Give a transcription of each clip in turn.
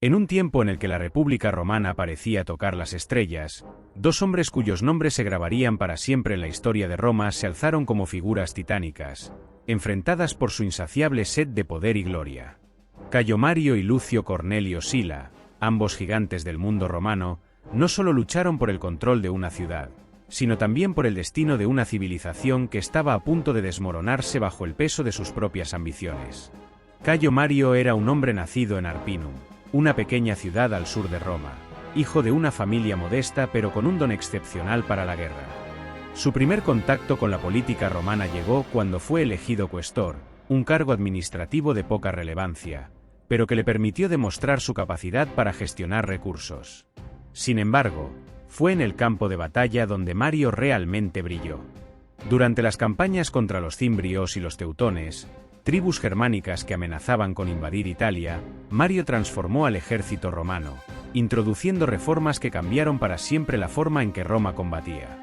En un tiempo en el que la República Romana parecía tocar las estrellas, dos hombres cuyos nombres se grabarían para siempre en la historia de Roma se alzaron como figuras titánicas, enfrentadas por su insaciable sed de poder y gloria. Cayo Mario y Lucio Cornelio Sila, ambos gigantes del mundo romano, no solo lucharon por el control de una ciudad, sino también por el destino de una civilización que estaba a punto de desmoronarse bajo el peso de sus propias ambiciones. Cayo Mario era un hombre nacido en Arpinum, una pequeña ciudad al sur de Roma, hijo de una familia modesta pero con un don excepcional para la guerra. Su primer contacto con la política romana llegó cuando fue elegido cuestor, un cargo administrativo de poca relevancia, pero que le permitió demostrar su capacidad para gestionar recursos. Sin embargo, fue en el campo de batalla donde Mario realmente brilló. Durante las campañas contra los cimbrios y los teutones, tribus germánicas que amenazaban con invadir Italia, Mario transformó al ejército romano, introduciendo reformas que cambiaron para siempre la forma en que Roma combatía.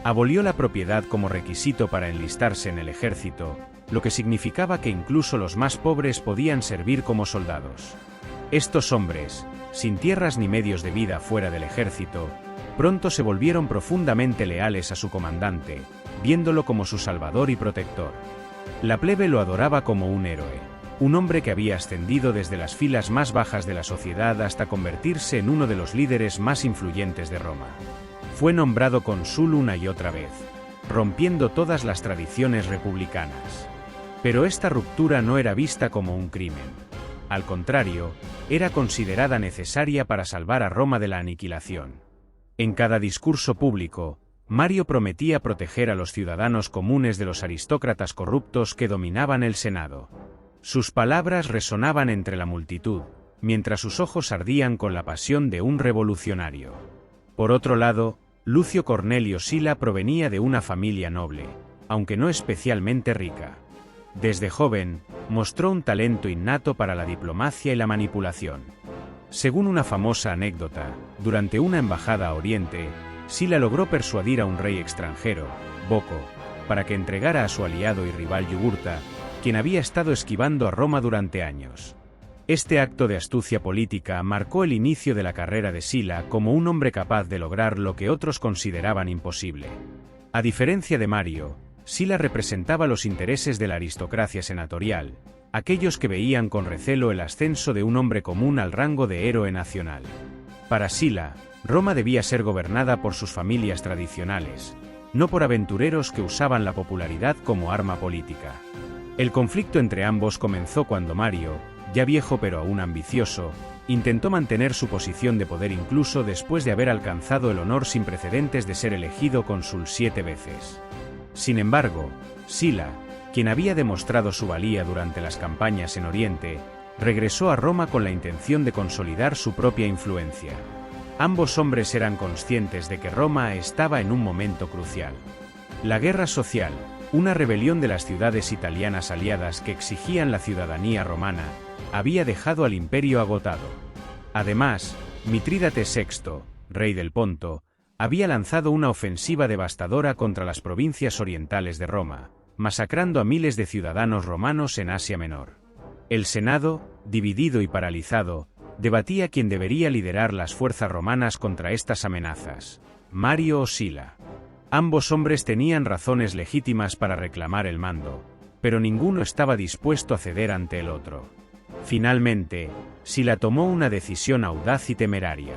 Abolió la propiedad como requisito para enlistarse en el ejército, lo que significaba que incluso los más pobres podían servir como soldados. Estos hombres, sin tierras ni medios de vida fuera del ejército, pronto se volvieron profundamente leales a su comandante, viéndolo como su salvador y protector. La plebe lo adoraba como un héroe, un hombre que había ascendido desde las filas más bajas de la sociedad hasta convertirse en uno de los líderes más influyentes de Roma. Fue nombrado cónsul una y otra vez, rompiendo todas las tradiciones republicanas. Pero esta ruptura no era vista como un crimen. Al contrario, era considerada necesaria para salvar a Roma de la aniquilación. En cada discurso público, Mario prometía proteger a los ciudadanos comunes de los aristócratas corruptos que dominaban el Senado. Sus palabras resonaban entre la multitud, mientras sus ojos ardían con la pasión de un revolucionario. Por otro lado, Lucio Cornelio Sila provenía de una familia noble, aunque no especialmente rica. Desde joven, mostró un talento innato para la diplomacia y la manipulación. Según una famosa anécdota, durante una embajada a Oriente, Sila logró persuadir a un rey extranjero, Boco, para que entregara a su aliado y rival Yugurta, quien había estado esquivando a Roma durante años. Este acto de astucia política marcó el inicio de la carrera de Sila como un hombre capaz de lograr lo que otros consideraban imposible. A diferencia de Mario, Sila representaba los intereses de la aristocracia senatorial, aquellos que veían con recelo el ascenso de un hombre común al rango de héroe nacional. Para Sila, Roma debía ser gobernada por sus familias tradicionales, no por aventureros que usaban la popularidad como arma política. El conflicto entre ambos comenzó cuando Mario, ya viejo pero aún ambicioso, intentó mantener su posición de poder incluso después de haber alcanzado el honor sin precedentes de ser elegido cónsul 7 veces. Sin embargo, Sila, quien había demostrado su valía durante las campañas en Oriente, regresó a Roma con la intención de consolidar su propia influencia. Ambos hombres eran conscientes de que Roma estaba en un momento crucial. La guerra social, una rebelión de las ciudades italianas aliadas que exigían la ciudadanía romana, había dejado al imperio agotado. Además, Mitrídates VI, rey del Ponto, había lanzado una ofensiva devastadora contra las provincias orientales de Roma, masacrando a miles de ciudadanos romanos en Asia Menor. El Senado, dividido y paralizado, debatía quién debería liderar las fuerzas romanas contra estas amenazas, Mario o Sila. Ambos hombres tenían razones legítimas para reclamar el mando, pero ninguno estaba dispuesto a ceder ante el otro. Finalmente, Sila tomó una decisión audaz y temeraria.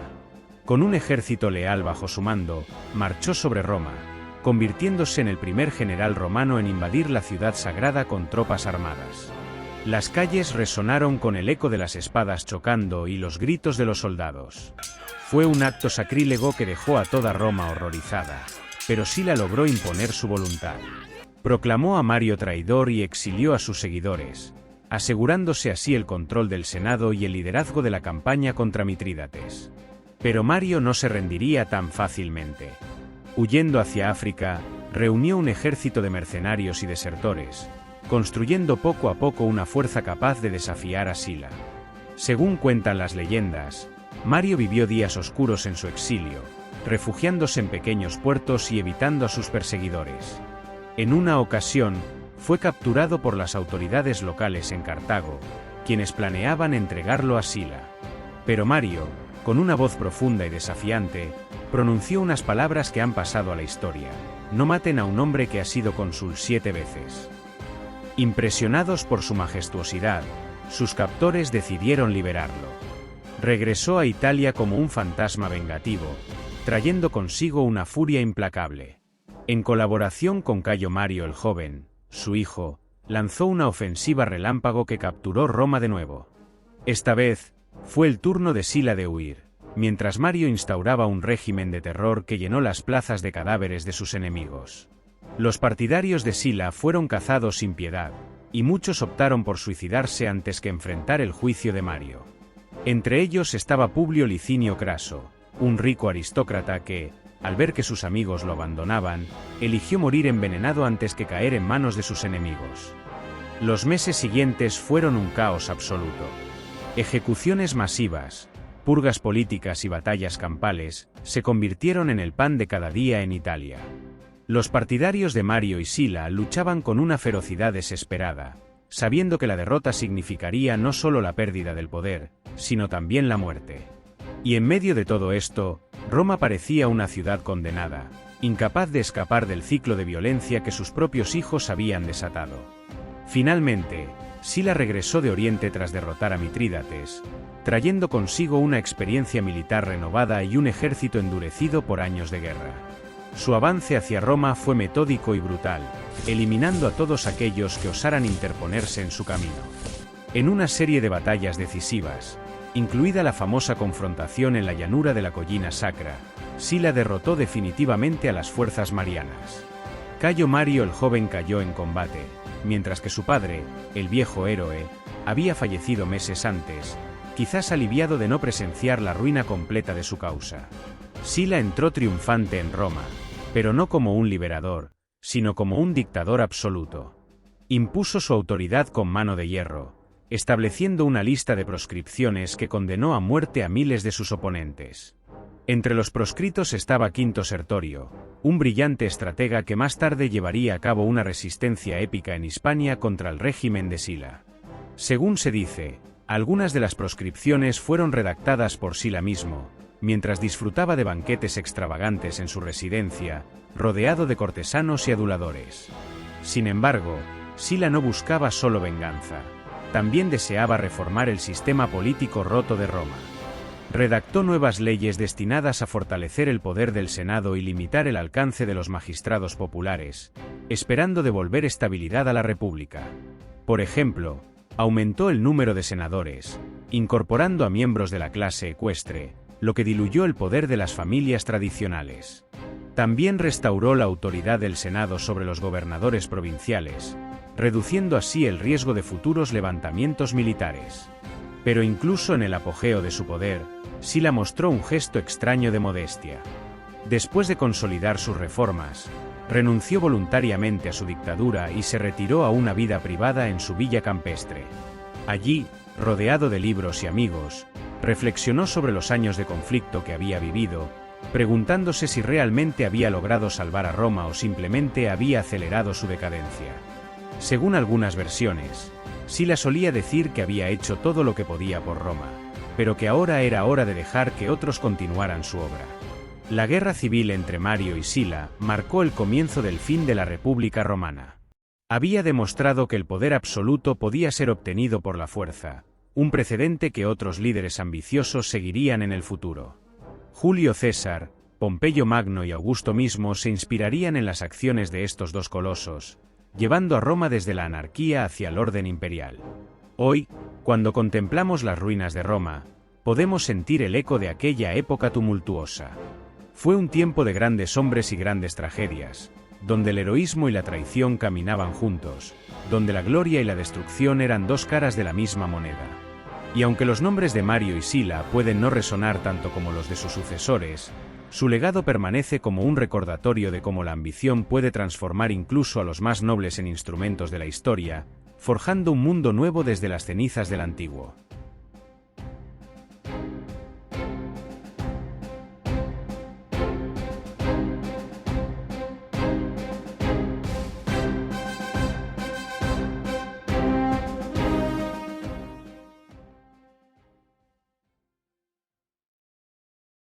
Con un ejército leal bajo su mando, marchó sobre Roma, convirtiéndose en el primer general romano en invadir la ciudad sagrada con tropas armadas. Las calles resonaron con el eco de las espadas chocando y los gritos de los soldados. Fue un acto sacrílego que dejó a toda Roma horrorizada, pero Sila logró imponer su voluntad. Proclamó a Mario traidor y exilió a sus seguidores, asegurándose así el control del Senado y el liderazgo de la campaña contra Mitrídates. Pero Mario no se rendiría tan fácilmente. Huyendo hacia África, reunió un ejército de mercenarios y desertores, construyendo poco a poco una fuerza capaz de desafiar a Sila. Según cuentan las leyendas, Mario vivió días oscuros en su exilio, refugiándose en pequeños puertos y evitando a sus perseguidores. En una ocasión, fue capturado por las autoridades locales en Cartago, quienes planeaban entregarlo a Sila. Pero Mario, con una voz profunda y desafiante, pronunció unas palabras que han pasado a la historia: no maten a un hombre que ha sido cónsul 7 veces. Impresionados por su majestuosidad, sus captores decidieron liberarlo. Regresó a Italia como un fantasma vengativo, trayendo consigo una furia implacable. En colaboración con Cayo Mario el Joven, su hijo, lanzó una ofensiva relámpago que capturó Roma de nuevo. Esta vez, fue el turno de Sila de huir, mientras Mario instauraba un régimen de terror que llenó las plazas de cadáveres de sus enemigos. Los partidarios de Sila fueron cazados sin piedad, y muchos optaron por suicidarse antes que enfrentar el juicio de Mario. Entre ellos estaba Publio Licinio Craso, un rico aristócrata que, al ver que sus amigos lo abandonaban, eligió morir envenenado antes que caer en manos de sus enemigos. Los meses siguientes fueron un caos absoluto. Ejecuciones masivas, purgas políticas y batallas campales se convirtieron en el pan de cada día en Italia. Los partidarios de Mario y Sila luchaban con una ferocidad desesperada, sabiendo que la derrota significaría no solo la pérdida del poder, sino también la muerte. Y en medio de todo esto, Roma parecía una ciudad condenada, incapaz de escapar del ciclo de violencia que sus propios hijos habían desatado. Finalmente, Sila regresó de Oriente tras derrotar a Mitrídates, trayendo consigo una experiencia militar renovada y un ejército endurecido por años de guerra. Su avance hacia Roma fue metódico y brutal, eliminando a todos aquellos que osaran interponerse en su camino. En una serie de batallas decisivas, incluida la famosa confrontación en la llanura de la Collina Sacra, Sila derrotó definitivamente a las fuerzas marianas. Cayo Mario el Joven cayó en combate, mientras que su padre, el viejo héroe, había fallecido meses antes, quizás aliviado de no presenciar la ruina completa de su causa. Sila entró triunfante en Roma, pero no como un liberador, sino como un dictador absoluto. Impuso su autoridad con mano de hierro, estableciendo una lista de proscripciones que condenó a muerte a miles de sus oponentes. Entre los proscritos estaba Quinto Sertorio, un brillante estratega que más tarde llevaría a cabo una resistencia épica en Hispania contra el régimen de Sila. Según se dice, algunas de las proscripciones fueron redactadas por Sila mismo, mientras disfrutaba de banquetes extravagantes en su residencia, rodeado de cortesanos y aduladores. Sin embargo, Sila no buscaba solo venganza, también deseaba reformar el sistema político roto de Roma. Redactó nuevas leyes destinadas a fortalecer el poder del Senado y limitar el alcance de los magistrados populares, esperando devolver estabilidad a la República. Por ejemplo, aumentó el número de senadores, incorporando a miembros de la clase ecuestre, lo que diluyó el poder de las familias tradicionales. También restauró la autoridad del Senado sobre los gobernadores provinciales, reduciendo así el riesgo de futuros levantamientos militares. Pero incluso en el apogeo de su poder, Sila mostró un gesto extraño de modestia. Después de consolidar sus reformas, renunció voluntariamente a su dictadura y se retiró a una vida privada en su villa campestre. Allí, rodeado de libros y amigos, reflexionó sobre los años de conflicto que había vivido, preguntándose si realmente había logrado salvar a Roma o simplemente había acelerado su decadencia. Según algunas versiones, Sila solía decir que había hecho todo lo que podía por Roma, pero que ahora era hora de dejar que otros continuaran su obra. La guerra civil entre Mario y Sila marcó el comienzo del fin de la República Romana. Había demostrado que el poder absoluto podía ser obtenido por la fuerza, un precedente que otros líderes ambiciosos seguirían en el futuro. Julio César, Pompeyo Magno y Augusto mismo se inspirarían en las acciones de estos dos colosos, llevando a Roma desde la anarquía hacia el orden imperial. Hoy, cuando contemplamos las ruinas de Roma, podemos sentir el eco de aquella época tumultuosa. Fue un tiempo de grandes hombres y grandes tragedias, donde el heroísmo y la traición caminaban juntos, donde la gloria y la destrucción eran dos caras de la misma moneda. Y aunque los nombres de Mario y Sila pueden no resonar tanto como los de sus sucesores, su legado permanece como un recordatorio de cómo la ambición puede transformar incluso a los más nobles en instrumentos de la historia, forjando un mundo nuevo desde las cenizas del antiguo.